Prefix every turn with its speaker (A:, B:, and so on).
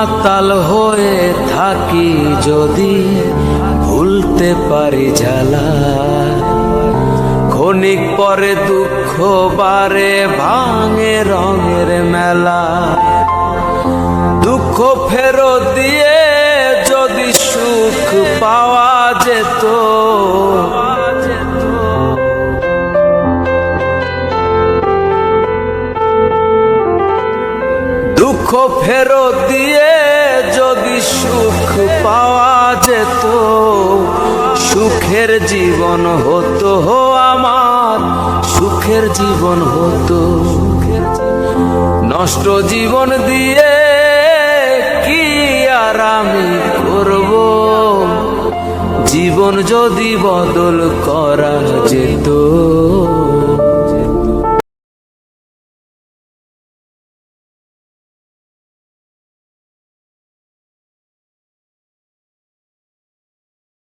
A: মাতাল হয়ে থাকি যদি ভুলতে পারি জ্বালা, ক্ষণিক পরে দুঃখ বারে ভাঙে রঙের মেলা। দুঃখ ফেরত দিয়ে যদি সুখ পাওয়া যেত, দুঃখ ফেরত দিয়ে যদি সুখ পাওয়া যেত, সুখের জীবন হতো আমার, সুখের জীবন হতো। নষ্ট জীবন দিয়ে কি আর আমি করব, জীবন যদি বদল করা যেত।